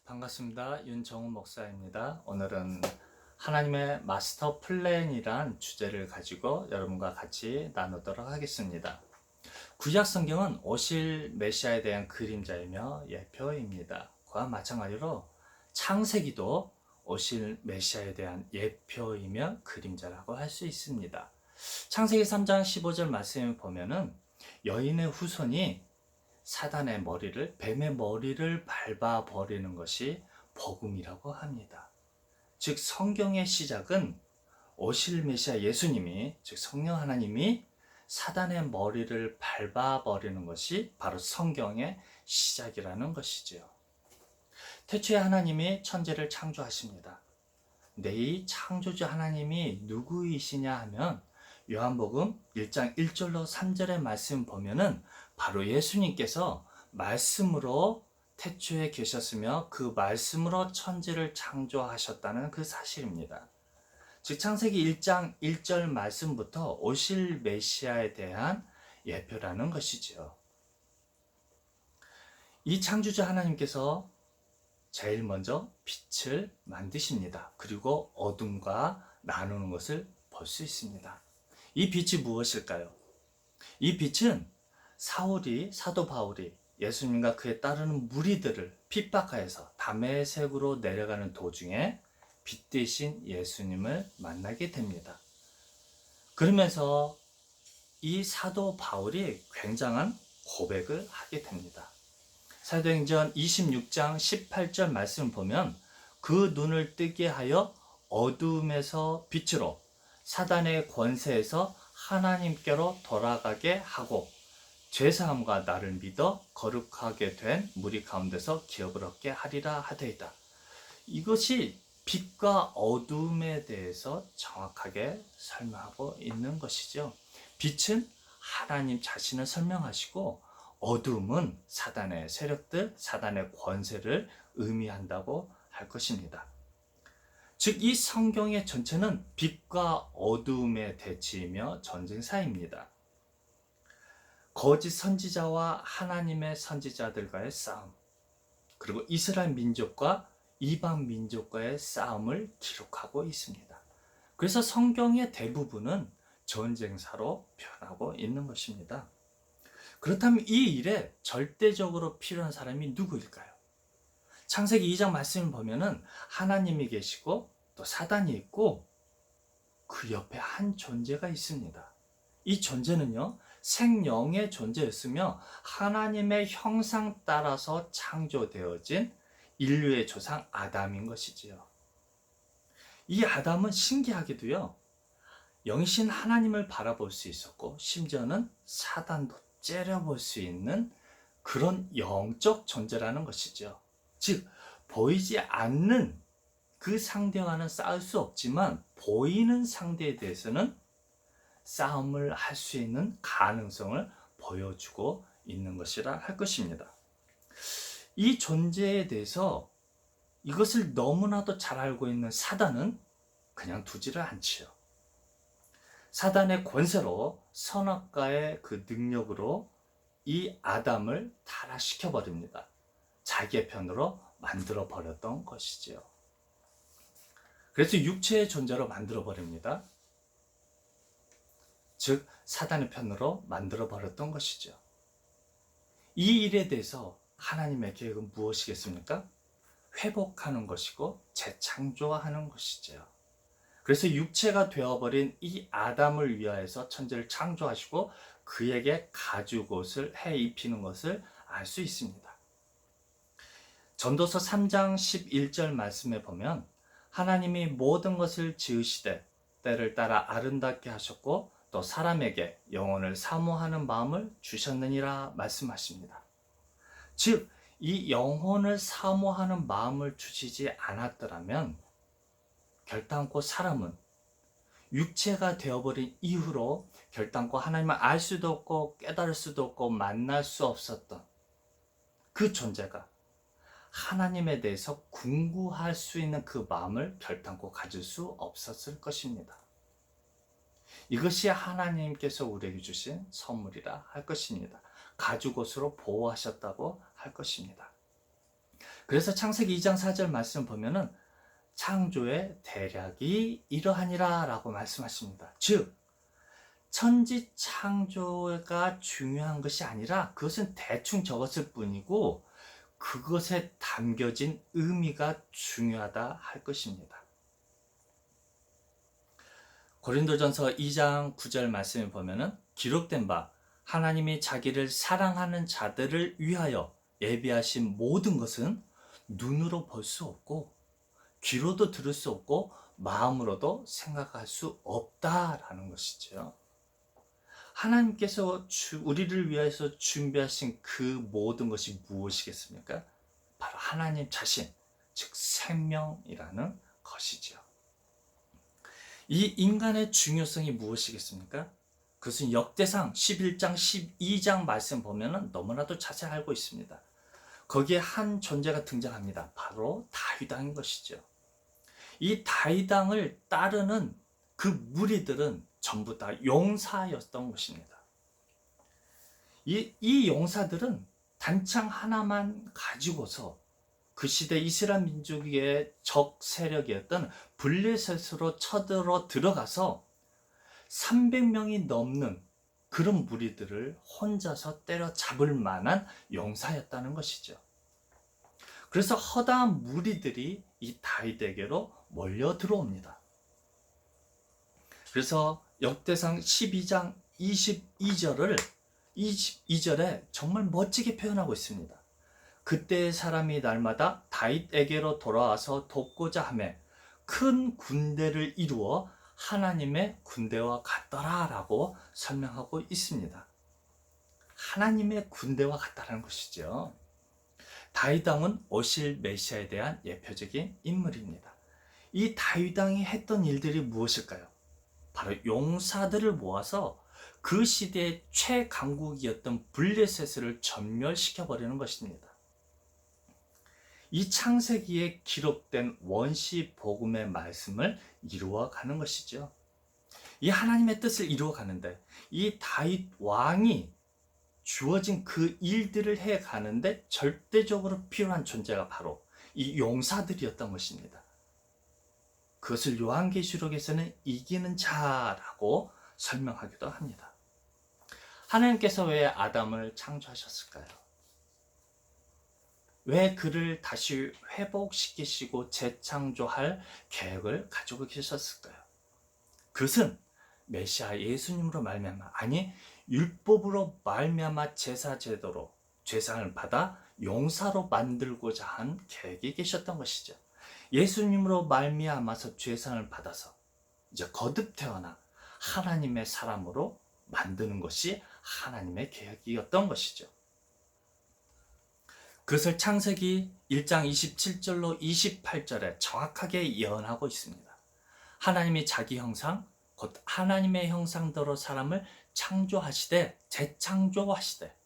반갑습니다. 윤정우 목사입니다. 오늘은 하나님의 마스터 플랜이란 주제를 가지고 여러분과 같이 나누도록 하겠습니다. 구약 성경은 오실 메시아에 대한 그림자이며 예표입니다. 그와 마찬가지로 창세기도 오실 메시아에 대한 예표이며 그림자라고 할 수 있습니다. 창세기 3장 15절 말씀을 보면은 여인의 후손이 사단의 머리를, 뱀의 머리를 밟아 버리는 것이 복음이라고 합니다. 즉 성경의 시작은 오실 메시아 예수님이, 즉 성령 하나님이 사단의 머리를 밟아 버리는 것이 바로 성경의 시작이라는 것이지요. 태초에 하나님이 천지를 창조하십니다. 근데 이 창조주 하나님이 누구이시냐 하면 요한복음 1장 1절로 3절의 말씀 보면은 바로 예수님께서 말씀으로 태초에 계셨으며 그 말씀으로 천지를 창조하셨다는 그 사실입니다. 즉 창세기 1장 1절 말씀부터 오실 메시아에 대한 예표라는 것이지요. 이 창조주 하나님께서 제일 먼저 빛을 만드십니다. 그리고 어둠과 나누는 것을 볼 수 있습니다. 이 빛이 무엇일까요? 이 빛은 사도 바울이 예수님과 그에 따르는 무리들을 핍박하여서 다메섹으로 내려가는 도중에 빛 대신 예수님을 만나게 됩니다. 그러면서 이 사도 바울이 굉장한 고백을 하게 됩니다. 사도행전 26장 18절 말씀을 보면 그 눈을 뜨게 하여 어둠에서 빛으로 사단의 권세에서 하나님께로 돌아가게 하고 죄사함과 나를 믿어 거룩하게 된 무리 가운데서 기업을 얻게 하리라 하되이다. 이것이 빛과 어둠에 대해서 정확하게 설명하고 있는 것이죠. 빛은 하나님 자신을 설명하시고 어둠은 사단의 세력들, 사단의 권세를 의미한다고 할 것입니다. 즉, 이 성경의 전체는 빛과 어둠의 대치이며 전쟁사입니다. 거짓 선지자와 하나님의 선지자들과의 싸움, 그리고 이스라엘 민족과 이방 민족과의 싸움을 기록하고 있습니다. 그래서 성경의 대부분은 전쟁사로 표현하고 있는 것입니다. 그렇다면 이 일에 절대적으로 필요한 사람이 누구일까요? 창세기 2장 말씀을 보면은 하나님이 계시고 또 사단이 있고 그 옆에 한 존재가 있습니다. 이 존재는요, 생명의 존재였으며 하나님의 형상 따라서 창조되어진 인류의 조상 아담인 것이지요. 이 아담은 신기하게도요, 영신 하나님을 바라볼 수 있었고 심지어는 사단도 째려볼 수 있는 그런 영적 존재라는 것이죠. 즉, 보이지 않는 그 상대와는 싸울 수 없지만 보이는 상대에 대해서는 싸움을 할 수 있는 가능성을 보여주고 있는 것이라 할 것입니다. 이 존재에 대해서 이것을 너무나도 잘 알고 있는 사단은 그냥 두지를 않지요. 사단의 권세로 선악과의 그 능력으로 이 아담을 타락시켜 버립니다. 자기의 편으로 만들어 버렸던 것이지요. 그래서 육체의 존재로 만들어 버립니다. 즉 사단의 편으로 만들어 버렸던 것이죠. 이 일에 대해서 하나님의 계획은 무엇이겠습니까? 회복하는 것이고 재창조하는 것이죠. 그래서 육체가 되어버린 이 아담을 위하여서 천지를 창조하시고 그에게 가죽옷을 해 입히는 것을 알 수 있습니다. 전도서 3장 11절 말씀에 보면 하나님이 모든 것을 지으시되 때를 따라 아름답게 하셨고 또 사람에게 영혼을 사모하는 마음을 주셨느니라 말씀하십니다. 즉, 이 영혼을 사모하는 마음을 주시지 않았더라면 결단코 사람은 육체가 되어버린 이후로 결단코 하나님을 알 수도 없고 깨달을 수도 없고 만날 수 없었던 그 존재가 하나님에 대해서 궁구할 수 있는 그 마음을 결단코 가질 수 없었을 것입니다. 이것이 하나님께서 우리에게 주신 선물이라 할 것입니다. 가죽옷으로 보호하셨다고 할 것입니다. 그래서 창세기 2장 4절 말씀 보면은 창조의 대략이 이러하니라 라고 말씀하십니다. 즉 천지 창조가 중요한 것이 아니라 그것은 대충 적었을 뿐이고 그것에 담겨진 의미가 중요하다 할 것입니다. 고린도전서 2장 9절 말씀을 보면은 기록된 바 하나님이 자기를 사랑하는 자들을 위하여 예비하신 모든 것은 눈으로 볼 수 없고 귀로도 들을 수 없고 마음으로도 생각할 수 없다라는 것이죠. 하나님께서 우리를 위해서 준비하신 그 모든 것이 무엇이겠습니까? 바로 하나님 자신, 즉 생명이라는 것이죠. 이 인간의 중요성이 무엇이겠습니까? 그것은 역대상 11장, 12장 말씀 보면 너무나도 자세히 알고 있습니다. 거기에 한 존재가 등장합니다. 바로 다윗 왕인 것이죠. 이 다윗 왕을 따르는 그 무리들은 전부 다 용사였던 것입니다. 이 용사들은 단창 하나만 가지고서 그 시대 이스라엘 민족의 적 세력이었던 블레셋으로 쳐들어 들어가서 300명이 넘는 그런 무리들을 혼자서 때려잡을 만한 용사였다는 것이죠. 그래서 허다한 무리들이 이 다윗에게로 몰려 들어옵니다. 그래서 역대상 12장 22절에 정말 멋지게 표현하고 있습니다. 그때의 사람이 날마다 다윗에게로 돌아와서 돕고자 하며 큰 군대를 이루어 하나님의 군대와 같더라 라고 설명하고 있습니다. 하나님의 군대와 같다는 것이죠. 다윗 왕은 오실 메시아에 대한 예표적인 인물입니다. 이 다윗 왕이 했던 일들이 무엇일까요? 바로 용사들을 모아서 그 시대의 최강국이었던 블레셋을 전멸시켜버리는 것입니다. 이 창세기에 기록된 원시 복음의 말씀을 이루어가는 것이죠. 이 하나님의 뜻을 이루어가는데 이 다윗 왕이 주어진 그 일들을 해가는데 절대적으로 필요한 존재가 바로 이 용사들이었던 것입니다. 그것을 요한계시록에서는 이기는 자라고 설명하기도 합니다. 하나님께서 왜 아담을 창조하셨을까요? 왜 그를 다시 회복시키시고 재창조할 계획을 가지고 계셨을까요? 그것은 메시아 예수님으로 말미암아, 아니 율법으로 말미암아 제사 제도로 죄상을 받아 용사로 만들고자 한 계획이 계셨던 것이죠. 예수님으로 말미암아서 죄상을 받아서 이제 거듭 태어나 하나님의 사람으로 만드는 것이 하나님의 계획이었던 것이죠. 그것을 창세기 1장 27절로 28절에 정확하게 예언하고 있습니다. 하나님이 자기 형상, 곧 하나님의 형상대로 사람을 창조하시되 재창조하시되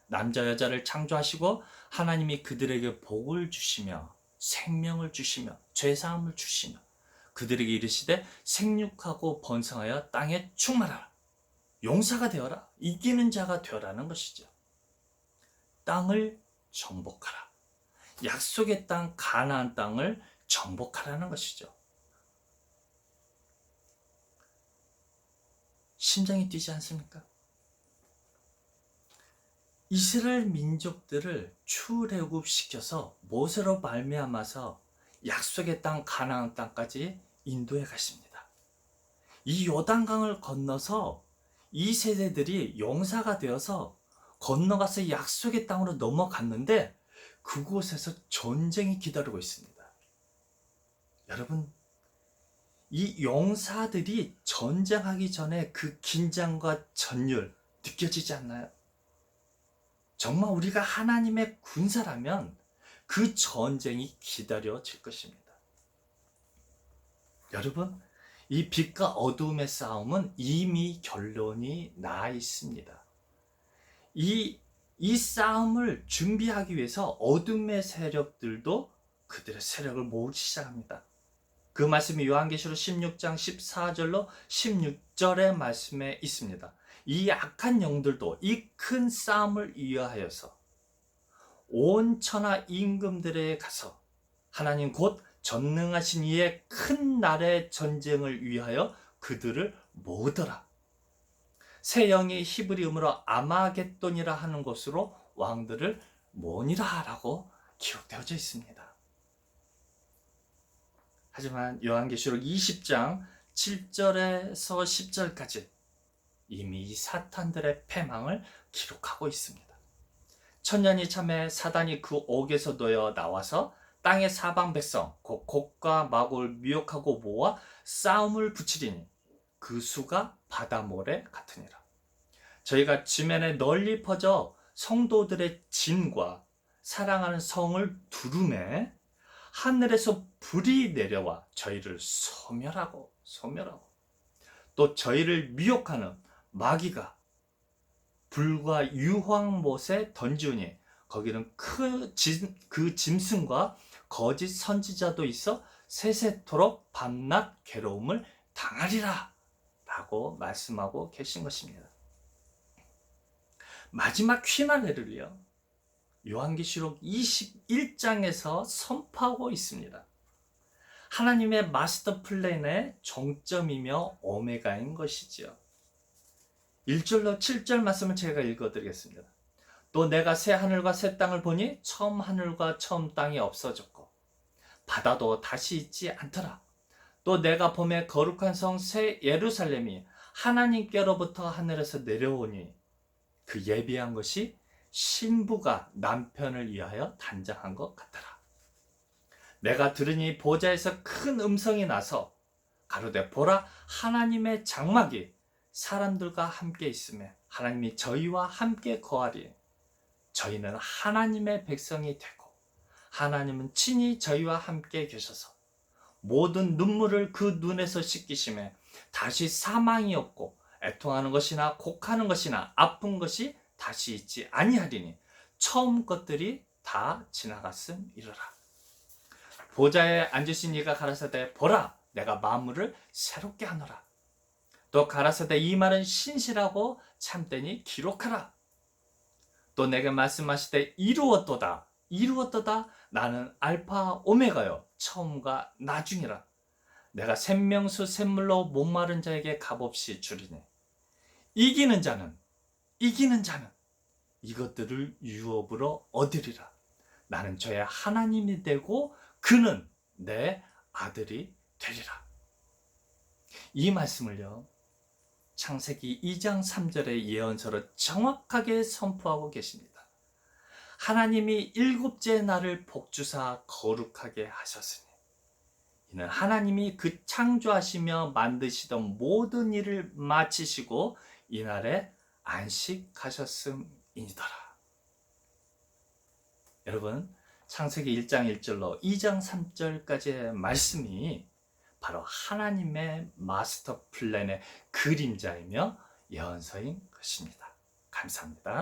남자 여자를 창조하시고 하나님이 그들에게 복을 주시며 생명을 주시며 죄사함을 주시며 그들에게 이르시되 생육하고 번성하여 땅에 충만하라. 용사가 되어라. 이기는 자가 되어라는 것이죠. 땅을 정복하라. 약속의 땅 가나안 땅을 정복하라는 것이죠. 심장이 뛰지 않습니까? 이스라엘 민족들을 출애굽시켜서 모세로 말미암아서 약속의 땅 가나안 땅까지 인도해 가십니다. 이 요단강을 건너서 이 세대들이 용사가 되어서 건너가서 약속의 땅으로 넘어갔는데 그곳에서 전쟁이 기다리고 있습니다. 여러분, 이 용사들이 전쟁하기 전에 그 긴장과 전율 느껴지지 않나요? 정말 우리가 하나님의 군사라면 그 전쟁이 기다려질 것입니다. 여러분, 이 빛과 어둠의 싸움은 이미 결론이 나 있습니다. 이 싸움을 준비하기 위해서 어둠의 세력들도 그들의 세력을 모으기 시작합니다. 그 말씀이 요한계시록 16장 14절로 16절의 말씀에 있습니다. 이 악한 영들도 이 큰 싸움을 위하여서 온 천하 임금들에 가서 하나님 곧 전능하신 이의 큰 날의 전쟁을 위하여 그들을 모으더라. 새 영이 히브리음으로 아마겟돈이라 하는 곳으로 왕들을 모으니라 라고 기록되어져 있습니다. 하지만 요한계시록 20장 7절에서 10절까지 이미 이 사탄들의 패망을 기록하고 있습니다. 천년이 참에 사단이 그 옥에서 놓여 나와서 땅의 사방 백성 곧 곡과 마골 미혹하고 모아 싸움을 붙이리니 그 수가 바다 모래 같으니라. 저희가 지면에 널리 퍼져 성도들의 진과 사랑하는 성을 두루매 하늘에서 불이 내려와 저희를 소멸하고 또 저희를 미혹하는 마귀가 불과 유황못에 던지우니 거기는 그 짐승과 거짓 선지자도 있어 세세토록 밤낮 괴로움을 당하리라 라고 말씀하고 계신 것입니다. 마지막 휘날레를요 요한계시록 21장에서 선포하고 있습니다. 하나님의 마스터 플랜의 정점이며 오메가인 것이지요. 1절로 7절 말씀을 제가 읽어드리겠습니다. 또 내가 새 하늘과 새 땅을 보니 처음 하늘과 처음 땅이 없어졌고 바다도 다시 있지 않더라. 또 내가 봄에 거룩한 성 새 예루살렘이 하나님께로부터 하늘에서 내려오니 그 예비한 것이 신부가 남편을 위하여 단장한 것 같더라. 내가 들으니 보좌에서 큰 음성이 나서 가로되 보라 하나님의 장막이 사람들과 함께 있으며 하나님이 저희와 함께 거하리. 저희는 하나님의 백성이 되고 하나님은 친히 저희와 함께 계셔서 모든 눈물을 그 눈에서 씻기시며 다시 사망이 없고 애통하는 것이나 곡하는 것이나 아픈 것이 다시 있지 아니하리니 처음 것들이 다 지나갔음이로라. 보좌에 앉으신 이가 가라사대 보라 내가 만물을 새롭게 하노라. 또 가라사대 이 말은 신실하고 참되니 기록하라. 또 내게 말씀하시되 이루었도다 나는 알파 오메가요 처음과 나중이라. 내가 생명수 샘물로 목마른 자에게 값없이 주리니 이기는 자는 이것들을 유업으로 얻으리라. 나는 저의 하나님이 되고 그는 내 아들이 되리라. 이 말씀을요 창세기 2장 3절의 예언서로 정확하게 선포하고 계십니다. 하나님이 일곱째 날을 복주사 거룩하게 하셨으니 이는 하나님이 그 창조하시며 만드시던 모든 일을 마치시고 이날에 안식하셨음이니더라. 여러분 창세기 1장 1절로 2장 3절까지의 말씀이 바로 하나님의 마스터 플랜의 그림자이며 예언서인 것입니다. 감사합니다.